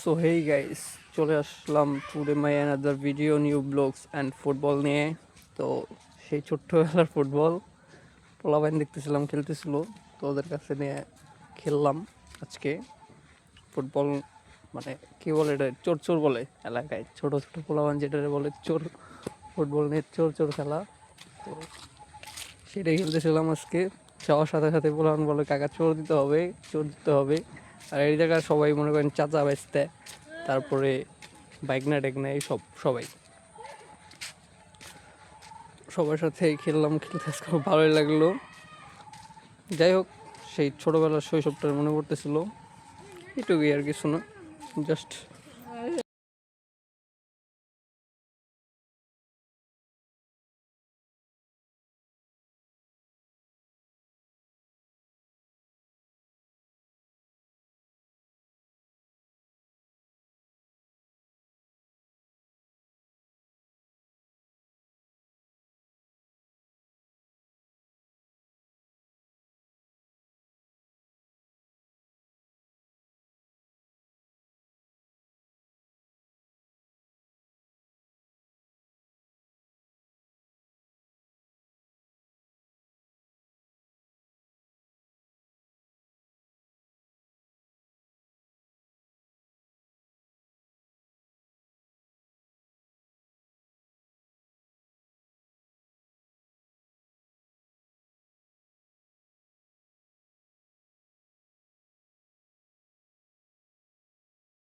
So hey guys, চলে আসলাম today my another video new blogs and football নিয়ে। তো সেই ছোট্টবেলার ফুটবল পোলাপাইন দেখতেছিলাম খেলতেছিল, তো ওদের কাছে নিয়ে খেললাম আজকে ফুটবল। মানে কী বলে এটা, চোর চোর বলে এলাকায়, ছোটো ছোটো পোলাপান যেটা বলে চোর, ফুটবল নিয়ে চোর চোর খেলা। তো সেটাই খেলতেছিলাম আজকে। যাওয়ার সাথে সাথে পোলাপান বলে কাকা চোর দিতে হবে, চোর দিতে হবে। আর এই জায়গায় সবাই মনে করেন চাচা বেচতে, তারপরে বাইকনা টেকনা এইসব সবাই, সবার সাথে খেললাম, খেলতে আজকে খুব ভালোই লাগলো। যাই হোক, সেই ছোটোবেলার শৈশবটার মনে পড়তেছিল, এটুকুই আর কিছু না, জাস্ট